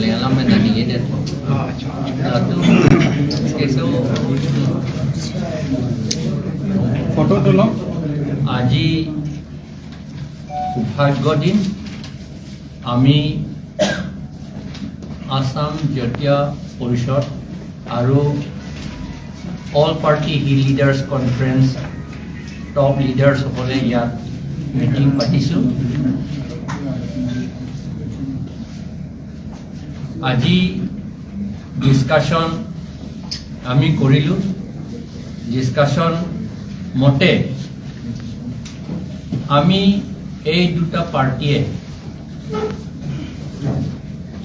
Malayalam में तो नहीं है तो कैसे वो फोटो तो लो आज সৌভাগ্য দিন আমি আসাম জাতীয় পৰিষদ আৰু all party leaders conference top লিডাৰ্ছসকলে ইয়াত মিটিং পাতিছোঁ আজি ডিছকাশ্যন আমি কৰিলোঁ ডিছকাশ্যন মতে আমি এই দুটা পাৰ্টিয়ে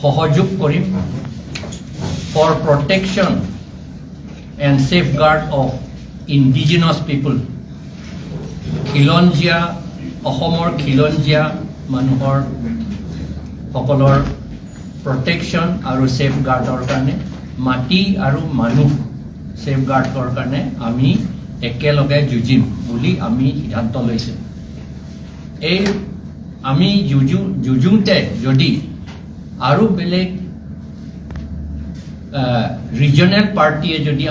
সহযোগ কৰিম for protection and safeguard of indigenous people খিলঞ্জীয়া অসমৰ খিলঞ্জীয়া মানুহৰ সকলৰ প্ৰটেকশ্যন আৰু ছেফগাৰ্ডৰ কাৰণে মাটি আৰু মানুহ ছেফগাৰ্ডৰ কাৰণে আমি একেলগে যুঁজিম বুলি আমি সিদ্ধান্ত লৈছোঁ এই আমি যুঁজোতে যদি আৰু বেলেগ ৰিজনেল পাৰ্টিয়ে যদি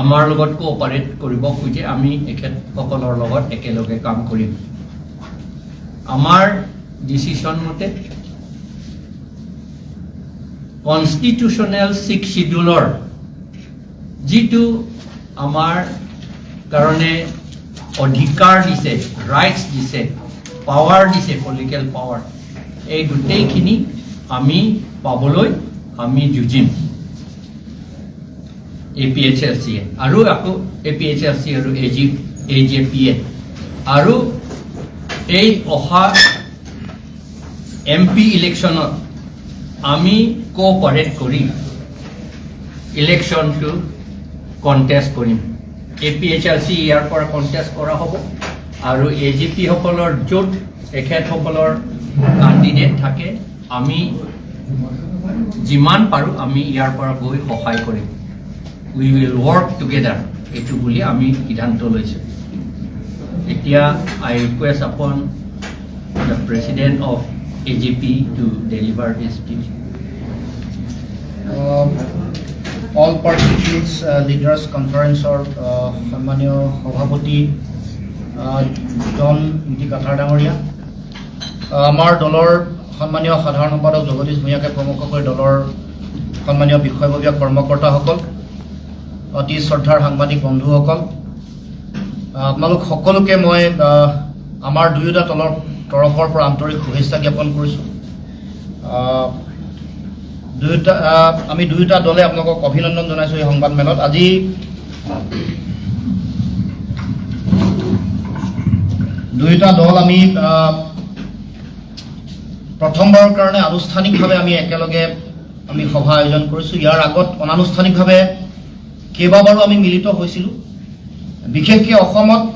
আমাৰ লগত কোঅপাৰেট কৰিব খোজে আমি এখেতসকলৰ লগত একেলগে কাম কৰিম আমাৰ ডিচিশ্যন মতে কনষ্টিটিউশ্যনেল 6 শিডিউলৰ যিটো আমাৰ কাৰণে অধিকাৰ দিছে ৰাইটছ দিছে পাৱাৰ দিছে পলিটিকেল পাৱাৰ এই গোটেইখিনি আমি পাবলৈ আমি যুঁজিম APHLC আৰু আকৌ APHLC আৰু AJP আৰু এই অহা MP ইলেকশ্যনত আমি কোঅপাৰেট কৰি ইলেকশ্যনটো কণ্টেষ্ট কৰিম APHLC ইয়াৰ পৰা কণ্টেষ্ট কৰা হ'ব আৰু AJP সকলৰ য'ত এখেতসকলৰ কাণ্ডিডেট থাকে আমি যিমান পাৰোঁ আমি ইয়াৰ পৰা গৈ সহায় কৰিম উই উইল ৱৰ্ক টুগেডাৰ এইটো বুলি আমি সিদ্ধান্ত লৈছোঁ এতিয়া I request upon the president of AJP to deliver his speech all party leaders কনফাৰেন্সৰ সন্মানীয় সভাপতি জন কাঠাৰ ডাঙৰীয়া আমাৰ দলৰ সন্মানীয় সাধাৰণ সম্পাদক জগদীশ ভূঞাকে প্ৰমুখকৈ দলৰ সন্মানীয় বিষয়ববীয়া কৰ্মকৰ্তাসকল অতি শ্ৰদ্ধাৰ সাংবাদিক বন্ধুসকল আপোনালোক সকলোকে মই আমাৰ দুয়োটা দলৰ তৰফৰ পৰা আন্তৰিক শুভেচ্ছা জ্ঞাপন কৰিছোঁ আমি দুয়োটা দলে আপোনালোকক অভিনন্দন জনাইছোঁ এই সংবাদ মেলত আজি দুয়োটা দল আমি প্ৰথমবাৰৰ কাৰণে আনুষ্ঠানিকভাৱে আমি একেলগে আমি সভা আয়োজন কৰিছোঁ ইয়াৰ আগত অনানুষ্ঠানিকভাৱে কেইবাবাৰো আমি মিলিত হৈছিলোঁ বিশেষকৈ অসমত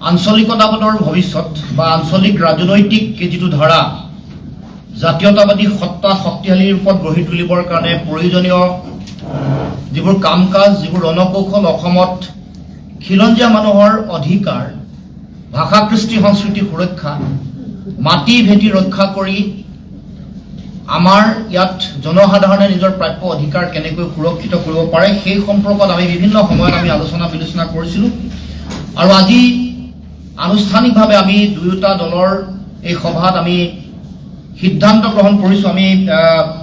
আঞ্চলিকতাবাদৰ ভৱিষ্যত বা আঞ্চলিক ৰাজনৈতিক যিটো ধাৰা জাতীয়তাবাদী সত্তা শক্তিশালী ৰূপত গঢ়ি তুলিবৰ কাৰণে প্ৰয়োজনীয় যিবোৰ কাম কাজ যিবোৰ ৰণকৌশল অসমত খিলঞ্জীয়া মানুহৰ অধিকাৰ ভাষা কৃষ্টি সংস্কৃতি সুৰক্ষা মাটি ভেটি ৰক্ষা কৰি আমাৰ ইয়াত জনসাধাৰণে নিজৰ প্ৰাপ্য অধিকাৰ কেনেকৈ সুৰক্ষিত কৰিব পাৰে সেই সম্পৰ্কত আমি বিভিন্ন সময়ত আমি আলোচনা বিলোচনা কৰিছিলোঁ আৰু আজি আনুষ্ঠানিকভাৱে আমি দুয়োটা দলৰ এই সভাত আমি সিদ্ধান্ত গ্ৰহণ কৰিছোঁ আমি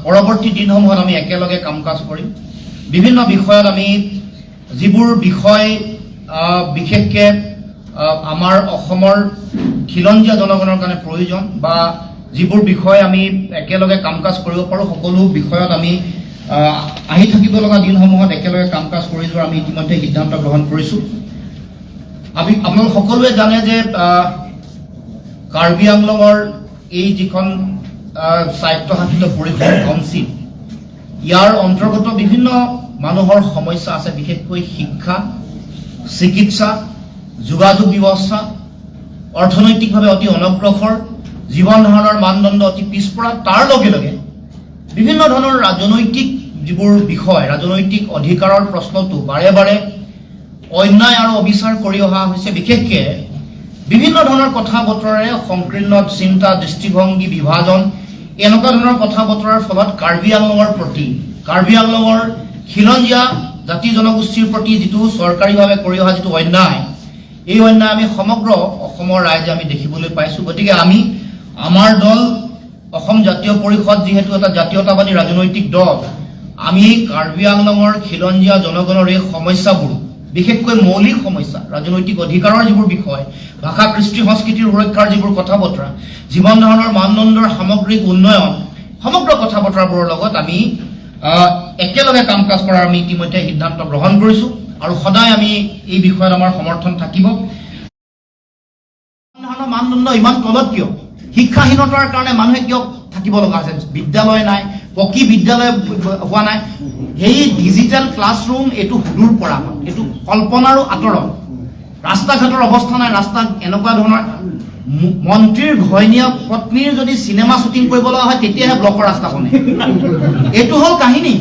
পৰৱৰ্তী দিনসমূহত আমি একেলগে কাম কাজ কৰিম বিভিন্ন বিষয়ত আমি যিবোৰ বিষয় বিশেষকৈ আমাৰ অসমৰ খিলঞ্জীয়া জনগণৰ কাৰণে প্ৰয়োজন বা যিবোৰ বিষয় আমি একেলগে কাম কাজ কৰিব পাৰোঁ সকলো বিষয়ত আমি আহি থাকিব লগা দিনসমূহত একেলগে কাম কাজ কৰি যোৱাৰ আমি ইতিমধ্যে সিদ্ধান্ত গ্ৰহণ কৰিছোঁ আপোনালোক সকলোৱে জানে যে কাৰ্বি আংলঙৰ এই যিখন স্বায়ত্তশাসিত পৰিষদ কাউন্সিল ইয়াৰ অন্তৰ্গত বিভিন্ন মানুহৰ সমস্যা আছে বিশেষকৈ শিক্ষা চিকিৎসা যোগাযোগ ব্যৱস্থা অৰ্থনৈতিকভাৱে অতি অনগ্ৰসৰ জীৱন ধাৰণৰ মানদণ্ড অতি পিছপৰা তাৰ লগে লগে বিভিন্ন ধৰণৰ ৰাজনৈতিক যিবোৰ বিষয় ৰাজনৈতিক অধিকাৰৰ প্ৰশ্নটো বাৰে বাৰে অন্যায় আৰু অবিচাৰ কৰি অহা হৈছে বিশেষকৈ বিভিন্ন ধৰণৰ কথা বতৰাৰে সংকীৰ্ণ চিন্তা দৃষ্টিভংগী বিভাজন এনেকুৱা ধৰণৰ কথা বতৰাৰ ফলত কাৰ্বি আংলঙৰ প্ৰতি কাৰ্বি আংলঙৰ খিলঞ্জীয়া জাতি জনগোষ্ঠীৰ প্ৰতি যিটো চৰকাৰীভাৱে কৰি অহা যিটো অন্যায় এই অন্যায় আমি সমগ্ৰ অসমৰ ৰাইজে আমি দেখিবলৈ পাইছোঁ গতিকে আমি আমাৰ দল অসম জাতীয় পৰিষদ যিহেতু এটা জাতীয়তাবাদী ৰাজনৈতিক দল আমি কাৰ্বি আংলঙৰ খিলঞ্জীয়া জনগণৰ এই সমস্যাবোৰ বিশেষকৈ মৌলিক সমস্যা ৰাজনৈতিক অধিকাৰৰ যিবোৰ বিষয় ভাষা কৃষ্টি সংস্কৃতিৰ সুৰক্ষাৰ যিবোৰ কথা বতৰা জীৱন ধাৰণৰ মানদণ্ডৰ সামগ্ৰিক উন্নয়ন সমগ্ৰ কথা বতৰাবোৰৰ লগত আমি একেলগে কাম কাজ কৰাৰ আমি ইতিমধ্যে সিদ্ধান্ত গ্ৰহণ কৰিছোঁ আৰু সদায় আমি এই বিষয়ত আমাৰ সমৰ্থন থাকিব মানদণ্ড ইমান তলত কিয় শিক্ষাহীনতাৰ কাৰণে মানুহে কিয় থাকিব লগা হৈছে বিদ্যালয় নাই পকী বিদ্যালয় হোৱা নাই এই ডিজিটেল ক্লাছৰুম এইটো সুদূৰ পৰা এইটো কল্পনাৰো আঁতৰত ৰাস্তা ঘাটৰ অৱস্থা নাই ৰাস্তা এনেকুৱা ধৰণৰ মন্ত্ৰীৰ ঘৈণীয়া পত্নীৰ যদি চিনেমা শ্বুটিং কৰিব লগা হয় তেতিয়াহে ব্লকৰ ৰাস্তা বনে এইটো হ'ল কাহিনী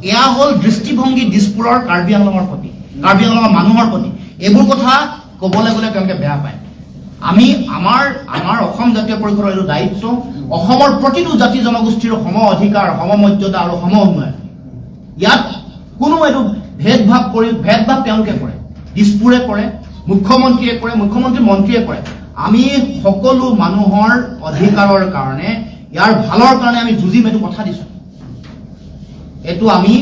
এয়া হ'ল দৃষ্টিভংগী দিছপুৰৰ কাৰ্বি আংলঙৰ প্ৰতি কাৰ্বি আংলঙৰ মানুহৰ প্ৰতি এইবোৰ কথা ক'বলৈ গ'লে তেওঁলোকে বেয়া পায় আমি আমাৰ অসম জাতীয় পৰিষদৰ এইটো দায়িত্ব অসমৰ প্ৰতিটো জাতি জনগোষ্ঠীৰ সম অধিকাৰ সম মৰ্যাদা আৰু সম উন্নয়ন ইয়াত কোনো এইটো ভেদভাৱ তেওঁলোকে কৰে দিছপুৰে কৰে মুখ্যমন্ত্ৰীয়ে কৰে মন্ত্ৰীয়ে কৰে আমি সকলো মানুহৰ অধিকাৰৰ কাৰণে ইয়াৰ ভালৰ কাৰণে আমি যুঁজিম এইটো কথা দিছোঁ এইটো আমি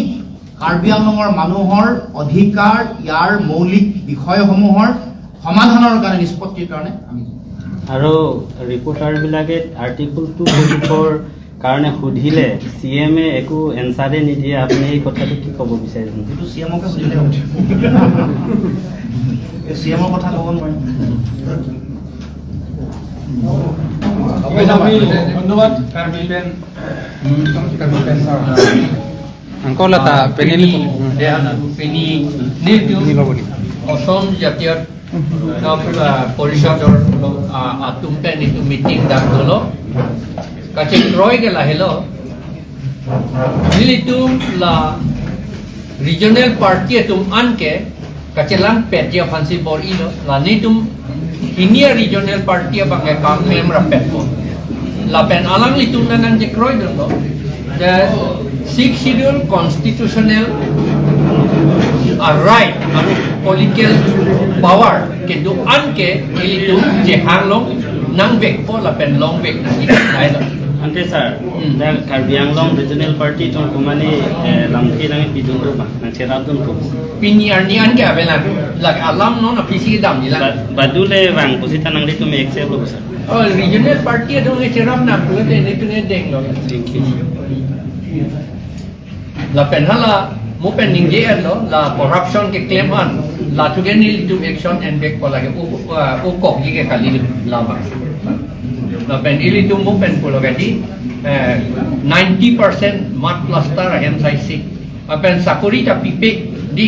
কাৰ্বি আংলঙৰ মানুহৰ অধিকাৰ ইয়াৰ মৌলিক বিষয়সমূহৰ সমাধানৰ কাৰণে নিষ্পত্তিৰ কাৰণে আমি আৰু ৰিপৰ্টাৰবিলাকে আৰ্টিকল 244 কাৰণে সুধিলে CM-এ একো এনচাৰে নিদিয়ে আপুনি এই কথাটো কি ক'ব বিচাৰিছে এইটো CM-কে সুধিলে CM-ৰ কথা ক'ব নোৱাৰিম ধন্যবাদ angkolata penili অসম জাতীয় পৰিষদৰ আতুমটা নিটো মিটিং ডাকলো কাছে ক্রয় গেলা hello militum la regional party tum anke kacelang petya fancy bor ilo la nitum inia regional party bangai kam memra petpo la pen alang litum nanang je kroi dolo the 6th schedule constitutional right and political power kintu anke ilitum je hanglong nang bek po la pen long bek na itai lo ante sir da Karbi Anglong regional party to kumani lamki nang bidung ro ba nang cheradun ko piniar ni anke avela lag alam no na pisi dam ni la badule wang posita nang ditu me excel lo sir oh regional party do nge cheram na pula de ne tune deng lo la pen hala mo pen ninge lo la corruption ke claim an la tugen ni to action and back ko lage o ko gi ke kali la ba la pen ili to mo pen ko lage 90% mat cluster hem sai sik pen sakuri ta pipe di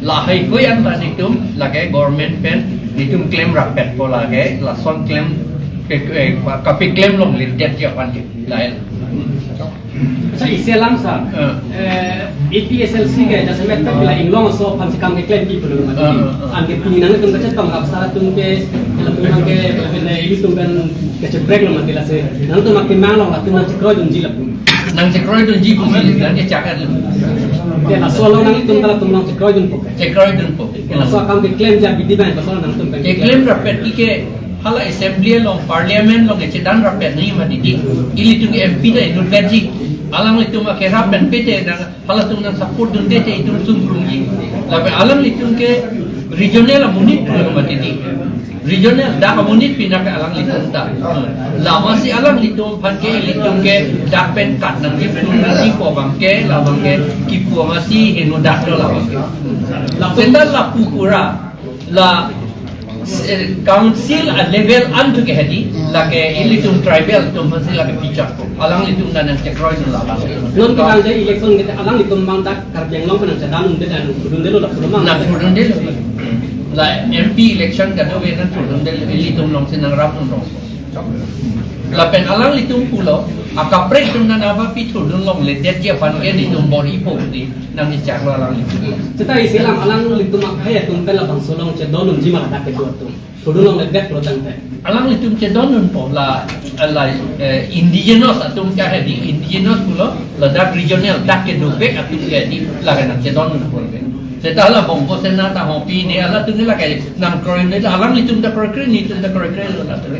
la hai ko yan la nitum lage government pen nitum claim rapet ko lage la son claim kapi claim long lit det ya pan la Sa iselam sa APSLC ke jasa meta bila inglong so pansi kam ke claim di pulu an ke pininang tum kacha tam apsara tum ke tum ke bela ini tum kan kacha break lo matila se nang tum ke mang lo la tum cikro dun ji la nang cikro dun ji pu ni dan dia cakap ke la so lo nang tum kala tum nang cikro dun po ke la so kam ke claim ja bidi ban ko so nang tum ke claim rapet ke hala assembly long parliament long ke dan rapet ni ma di ili tu MP da itu gaji alam itu ma ke rapet pete dan hala tu nang support dun dete itu sumbrungi labe alam itu ke regional amunit tu ma di regional da amunit pinak alang itu ta lama si alang itu phan ke itu ke dak pen kat nang ke di ko bang ke la bang ke kipu masih henu dak do la bang la sendal la pukura la council at level antu ke hadi lage ilitum tribal tum masih lage picak ko alang litum dan cekroy dun la non kita je election kita alang litum mang dak Karbi Anglong penang sedang unde dan udundelo la pulumang na udundelo la MP election ka do wenan udundelo ilitum long sinang rap long la pen alang litum pulo akaprek tum na aba pitu dun long le det je pan ke litum body po di nang ni cak alang litum kita iselam alang litum ak hai tum pela bang solong che donun jimal dak ke tu udulong le det pro tang alang litum cedon nun po la indigenous atum ka di indigenous pulo la dak regional dak ke dobe atum ke di la kana cedon nun po setahla bongko senata hopi ni ala tu ni la kai nam kroin ni alang litum da krokre ni tum da krokre la tele